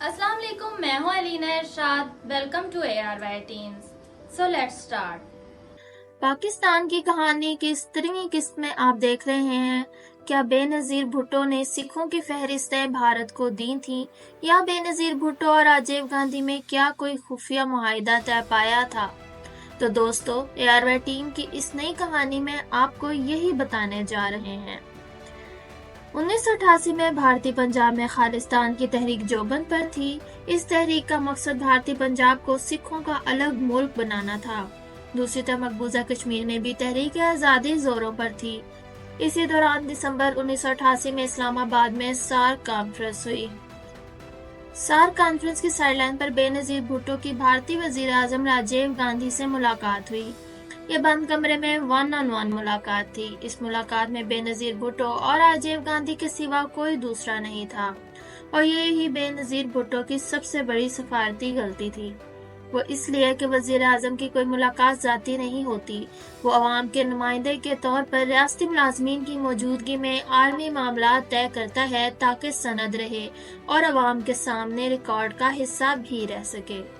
अस्सलाम वालेकुम, मैं हूँ Alina Irshad. Welcome to ARY teens. So let's start. Pakistan की कहानी की 17वीं किस्त में आप देख रहे हैं। क्या बेनज़ीर भुट्टो ने सिखों की फहरिस्तें भारत को दी थीं, या बेनज़ीर भुट्टो और राजीव गांधी में क्या कोई खुफिया मुआहिदा तय पाया था? तो दोस्तों, ARY टीम की इस नई कहानी में आपको यही बताने जा रहे हैं। 1988 में भारतीय पंजाब में खालिस्तान की तहरीक जोबन पर थी। इस तहरीक का मकसद भारतीय पंजाब को सिखों का अलग मुल्क बनाना था। दूसरी तरफ मकबूजा कश्मीर में भी तहरीक आज़ादी जोरों पर थी। इसी दौरान दिसंबर 1988 में इस्लामाबाद में सार्क कॉन्फ्रेंस हुई। सार्क कॉन्फ्रेंस की साइडलाइन पर बेनज़ीर भुट्टो की भारतीय वजीर आजम राजीव गांधी से मुलाकात हुई। ये बंद कमरे में 1-on-1 मुलाकात थी। इस मुलाकात में बेनज़ीर भुट्टो और राजीव गांधी के सिवा कोई दूसरा नहीं था, और यही बेनज़ीर भुट्टो की सबसे बड़ी सफारती गलती थी। वो इसलिए कि वज़ीर आज़म की कोई मुलाकात ज़ाती नहीं होती। वो अवाम के नुमाइंदे के तौर पर रियासती मुलाजमीन की मौजूदगी में आलमी मामला तय करता है, ताकि सनद रहे और अवाम के सामने रिकॉर्ड का हिस्सा भी रह सके।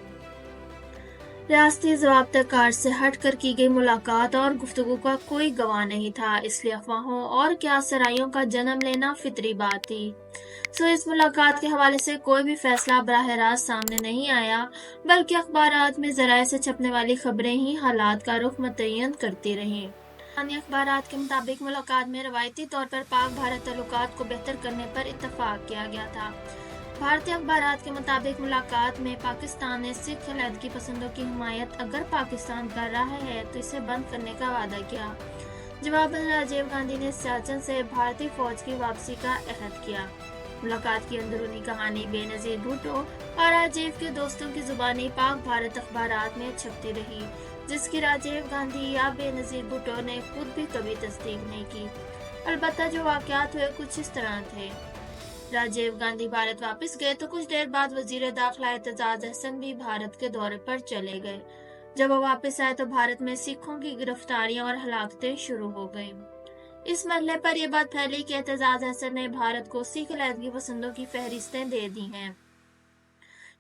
रियासती ज़वाब्ता कार से हट कर की गई मुलाकात और गुफ्तगू का कोई गवाह नहीं था, इसलिए अफवाहों और क्या सराइयों का जन्म लेना फितरी बात थी। इस मुलाकात के हवाले से कोई भी फैसला बराह रास्त सामने नहीं आया, बल्कि अखबारात में ज़राए से छपने वाली खबरें ही हालात का रुख मुतय्यन करती रहीं। अखबारात के मुताबिक मुलाकात में रवायती तौर पर पाक भारत ताल्लुकात को बेहतर करने पर इत्तफाक किया गया था। भारतीय अखबारात के मुताबिक मुलाकात में पाकिस्तान ने सिख अलहदगी पसंदों की हिमायत अगर पाकिस्तान कर रहा है तो इसे बंद करने का वादा किया। जवाबन राजीव गांधी ने सियाचिन से भारतीय फौज की वापसी का अहद किया। मुलाकात की अंदरूनी कहानी बेनज़ीर भुट्टो और राजीव के दोस्तों की जुबानी पाक भारत अखबारात में छपती रही, जिसकी राजीव गांधी या बेनज़ीर भुट्टो ने खुद भी कभी तस्दीक नहीं की। अलबत्ता जो वाक़यात हुए कुछ इस तरह थे। राजीव गांधी भारत वापस गए तो कुछ देर बाद वजीर दाखिला एतजाज अहसन भी भारत के दौरे पर चले गए। जब वो वापस आए तो भारत में सिखों की गिरफ्तारियां और हलाकतें शुरू हो गईं। इस मसले पर यह बात फैली कि एतजाज अहसन ने भारत को सिख अलहदगी पसंदों की फहरिस्तें दे दी हैं।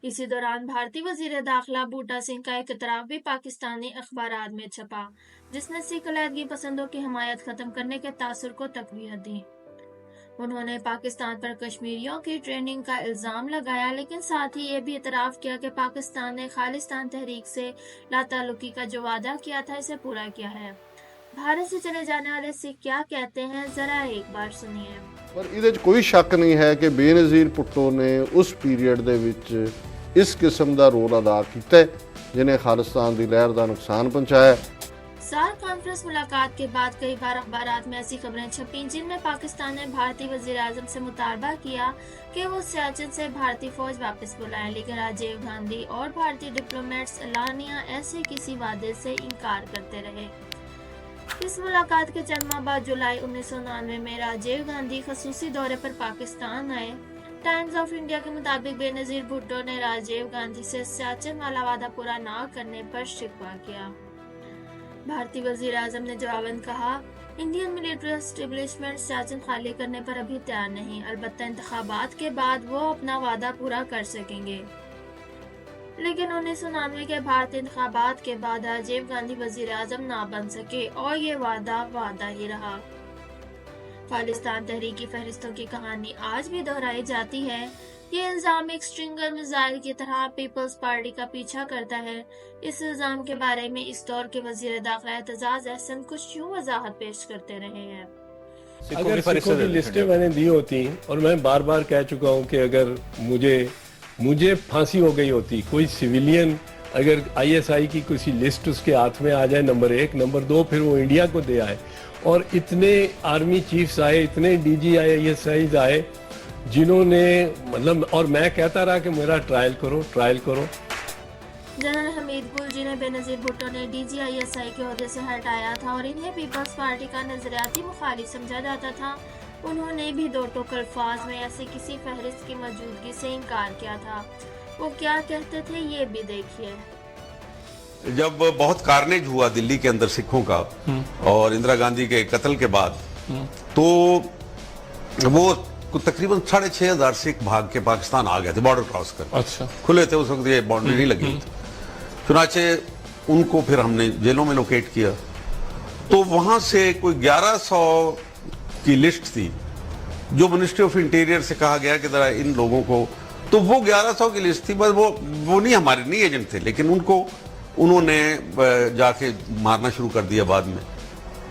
इसी दौरान भारतीय वजीर दाखिला बूटा सिंह का एक इतराफ भी पाकिस्तानी अखबारात में छपा, जिसने सिख अलहदगी पसंदों की हमायत खत्म करने के तासुर को तकवीत दी। उन्होंने पाकिस्तान पर कश्मीरियों की ट्रेनिंग का इल्जाम लगाया, लेकिन साथ ही ये भी इतराफ किया कि पाकिस्तान ने खालिस्तान तहरीक से लाताल्लुकी का जो वादा किया था इसे पूरा किया है। भारत से चले जाने वाले सिख क्या कहते हैं, जरा एक बार सुनिए। पर ਇਹਦੇ 'ਚ ਕੋਈ ਸ਼ੱਕ ਨਹੀਂ ਹੈ ਕਿ ਬੇਨਜ਼ੀਰ ਭੁੱਟੋ ਨੇ ਉਸ ਪੀਰੀਅਡ ਦੇ ਵਿੱਚ ਇਸ ਕਿਸਮ ਦਾ ਰੋਲ ਅਦਾ ਕੀਤਾ ਜਿਹਨੇ ਖਾਲਿਸਤਾਨ ਦੀ ਲਹਿਰ ਦਾ ਨੁਕਸਾਨ ਪਹੁੰਚਾਇਆ। सार्क कॉन्फ्रेंस मुलाकात के बाद कई बार अखबारात में ऐसी खबरें छपी जिनमें पाकिस्तान ने भारतीय वजीर आजम से मुतालबा किया कि वो सियाचिन से भारतीय फौज वापस बुलाएं, लेकिन राजीव गांधी और भारतीय डिप्लोमेट्स एलानिया ऐसे किसी वादे से इनकार करते रहे। इस मुलाकात के चंद माह बाद जुलाई 1999 में राजीव गांधी खसूसी दौरे पर पाकिस्तान आए। टाइम्स ऑफ इंडिया के मुताबिक बेनज़ीर भुट्टो ने राजीव गांधी से सियाचिन वाला वादा पूरा न करने पर शिकवा किया। भारतीय वजीर आजम ने जवाबन कहा, इंडियन मिलिट्री एस्टेब्लिशमेंट सियाचिन खाली करने पर अभी तैयार नहीं, अलबत्ता इंतखाबात के बाद वो अपना वादा पूरा कर सकेंगे। लेकिन 1999 के भारतीय इंतखाबात के बाद राजीव गांधी वजीर आजम ना बन सके और ये वादा ही रहा। खालिस्तान तहरीक की फहरिस्तों की कहानी आज भी दोहराई जाती है। ये इल्जाम एक स्ट्रिंगर मिसाइल की तरह पीपल्स पार्टी का पीछा करता है। इस इल्जाम के बारे में इस दौर के वजीर दाखिला एतजाज अहसन कुछ यूं वजाहत पेश करते रहे हैं। अगर सिखों की लिस्टें मैंने दी होती, और मैं बार बार कह चुका हूं कि अगर मुझे फांसी हो गई होती, कोई सिविलियन अगर ISI की किसी लिस्ट उसके हाथ में आ जाए, नंबर 1, नंबर 2 फिर वो इंडिया को दे आए, और इतने आर्मी चीफ्स आए, इतने DG ISIs आए जिन्होंने मतलब, और मैं कहता रहा कि मेरा ट्रायल करो। जनरल हमीद गुल, जिन्हें बेनज़ीर भुट्टो ने DG ISI के ओहदे से हटाया था और इन्हें पीपल्स पार्टी का नजरियाती मुखालिफ समझा जाता था, उन्होंने भी दो टोक अल्फाज में ऐसी किसी फहरिस्त की मौजूदगी से इनकार किया था। वो क्या कहते थे ये भी देखिए। जब बहुत कार्नेज हुआ दिल्ली के अंदर सिखों का और इंदिरा गांधी के कत्ल के बाद, तो वो तकरीबन 6,500 सिख भाग के पाकिस्तान आ गए थे बॉर्डर क्रॉस कर। अच्छा। खुले थे उस वक्त, ये बाउंड्री नहीं लगी थी। चुनाचे उनको फिर हमने जेलों में लोकेट किया, तो वहां से कोई 1100 की लिस्ट थी जो मिनिस्ट्री ऑफ इंटीरियर से कहा गया कि जरा इन लोगों को, तो वो 1100 की लिस्ट थी, बस वो नहीं हमारे नहीं एजेंट थे, लेकिन उनको उन्होंने जाके मारना शुरू कर दिया बाद में।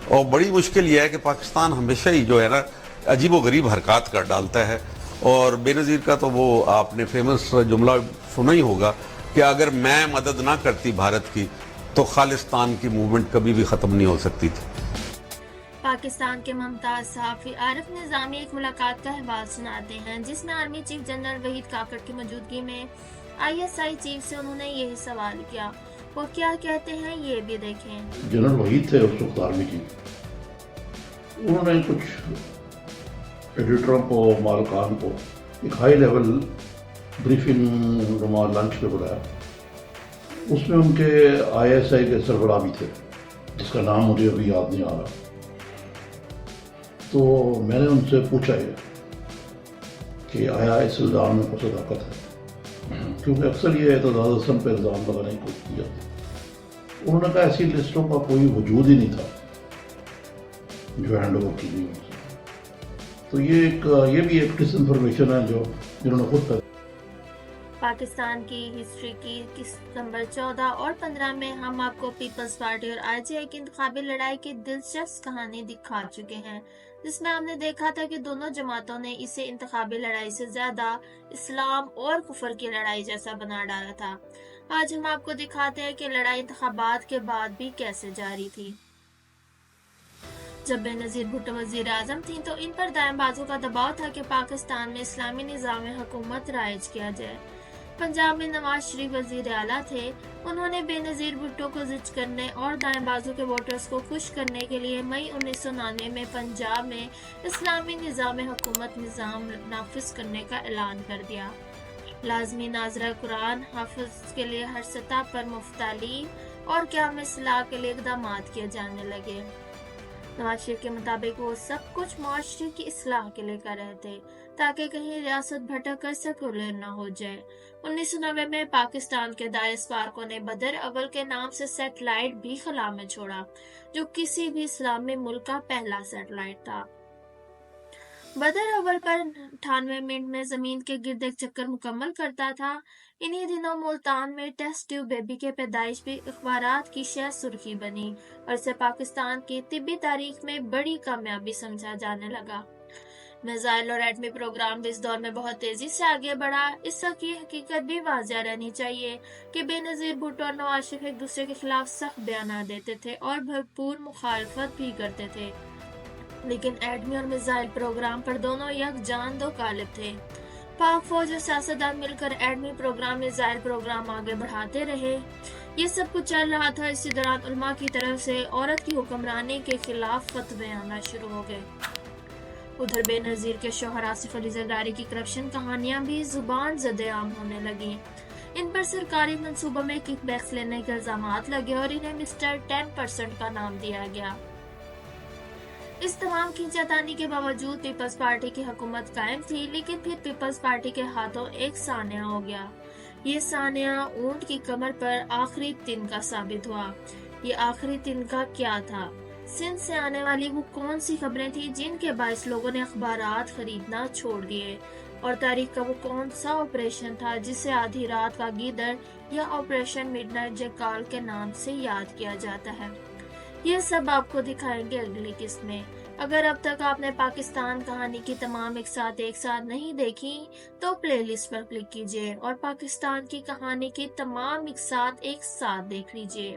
और बड़ी मुश्किल यह है कि पाकिस्तान हमेशा ही जो है ना अजीबोगरीब हरकत कर डालता है। और बेनज़ीर का तो वो आपने फेमस जुमला सुना ही होगा कि अगर मैं मदद ना करती भारत की तो खालिस्तान की मूवमेंट कभी भी ख़त्म नहीं हो सकती थी। पाकिस्तान के मुमताज सहाफ़ी आरिफ निज़ामी एक मुलाकात का अहवाल सुनाते हैं, जिसमें आर्मी चीफ जनरल वहीद काकड़ की मौजूदगी में ISI चीफ से उन्होंने यही सवाल किया। वो क्या कहते हैं ये भी देखें। जनरल वहीद थे उस वक्त आर्मी चीफ, उन्होंने कुछ एडिटरों को, मालकान को एक हाई लेवल ब्रीफिंग नुमा लंच पे बुलाया। उसमें उनके ISI के सरबराह भी थे, जिसका नाम मुझे अभी याद नहीं आ रहा। तो मैंने उनसे पूछा ये कि आया इस इल्ज़ाम में कुछ सदाकत है, क्योंकि अक्सर ये एतजाज़ हसन पर इल्ज़ाम लगाने की कोशिश की जाती है। उन्होंने कहा ऐसी लिस्टों का कोई वजूद ही नहीं था जो हैंड ओवर की गई। तो ये भी एक डिसइंफॉर्मेशन है जो जिन्होंने खुद पाकिस्तान की हिस्ट्री की किस्त नंबर 14 और 15 में हम आपको पीपल्स पार्टी और IJI की इंतखाबी लड़ाई की दिलचस्प कहानी दिखा चुके हैं, जिसमें हमने देखा था कि दोनों जमातों ने इसे इंतखाबी लड़ाई से ज्यादा इस्लाम और कुफर की लड़ाई जैसा बना डाला था। आज हम आपको दिखाते हैं कि लड़ाई इंतखाबात के बाद भी कैसे जारी थी। जब बेनज़ीर भुट्टो वज़ीर आज़म थी तो इन पर दाएं बाजू का दबाव था कि पाकिस्तान में इस्लामी निज़ाम हुकूमत राइज किया जाए। पंजाब में नवाज शरीफ वज़ीर आला थे। उन्होंने बेनज़ीर भुट्टो को जिद करने और दाएं बाजू के वोटर्स को खुश करने के लिए मई 1999 में पंजाब में इस्लामी निज़ाम हुकूमत निज़ाम नाफिज करने का ऐलान कर दिया। लाजमी नाज़रा कुरान हाफिज के लिए हर सतह पर मुफ्त तालीम और क़याम इस्लाह के लिए इक़दामात किए जाने लगे। नवाज शरीफ के मुताबिक वो सब कुछ मुआशरे की इस्लाह के लिए कर रहे थे ताकि कहीं रियासत भटक कर सेकुलर न हो जाए। 1990 में पाकिस्तान के दाइश पार्कों ने बदर अव्वल के नाम से सैटेलाइट भी खला में छोड़ा, जो किसी भी इस्लामी मुल्क का पहला सैटेलाइट था। बदर अव्वल पर 98 मिनट में जमीन के गिर्द एक चक्कर मुकम्मल करता था। इन्हीं दिनों मुल्तान में टेस्ट ट्यूब बेबी के पैदाइश भी अखबारात की शह सुर्खी बनी और इसे पाकिस्तान की तिब्बी तारीख में बड़ी कामयाबी समझा जाने लगा। मिसाइल और एटमी प्रोग्राम भी इस दौर में बहुत तेजी से आगे बढ़ा। इस की हकीकत भी वाज़िया रहनी चाहिए कि बेनज़ीर भुट्टो और नवाज शरीफ एक दूसरे के खिलाफ सख्त बयान देते थे और भरपूर मुखालफत भी करते थे, लेकिन एटमी और मिसाइल प्रोग्राम पर दोनों यकजान दो कालिब थे। पाक फौज और सियासतदान मिलकर एटमी प्रोग्राम, मिसाइल प्रोग्राम आगे बढ़ाते रहे। ये सब कुछ चल रहा था। इसी दौरान उलमा की तरफ से औरत की हुक्मरानी के खिलाफ फतवे आना शुरू हो गए। उधर बेनज़ीर के शौहर आसिफ अली ज़रदारी की करप्शन कहानियां भी जुबान ज़द-ए-आम होने लगी। इन पर सरकारी मंसूबों में किकबैक्स लेने के इल्जामात लगे और इन्हें मिस्टर 10% का नाम दिया गया। इस तमाम खींचातानी के बावजूद पीपल्स पार्टी की हुकूमत कायम थी, लेकिन फिर पीपल्स पार्टी के हाथों एक सानिया हो गया। ये सानिया ऊंट की कमर पर आखिरी तिनका साबित हुआ। ये आखिरी तिनका क्या था? सिंध से आने वाली वो कौन सी खबरें थी जिनके बायस लोगों ने अखबारात खरीदना छोड़ दिए, और तारीख का वो कौन सा ऑपरेशन था जिसे आधी रात का गीदड़ या ऑपरेशन मिडनाइट जैकाल के नाम से याद किया जाता है। ये सब आपको दिखाएंगे अगली किस्त में। अगर अब तक आपने पाकिस्तान कहानी की तमाम एक साथ नहीं देखी तो प्लेलिस्ट पर क्लिक कीजिए और पाकिस्तान की कहानी की तमाम एक साथ देख लीजिए।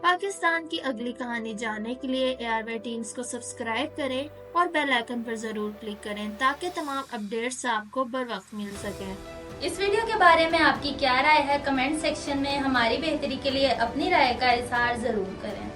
पाकिस्तान की अगली कहानी जानने के लिए ARY टीम्स को सब्सक्राइब करें और बेल आइकन पर जरूर क्लिक करें ताकि तमाम अपडेट्स आपको बर वक्त मिल सके। इस वीडियो के बारे में आपकी क्या राय है? कमेंट सेक्शन में हमारी बेहतरी के लिए अपनी राय का इजहार जरूर करें।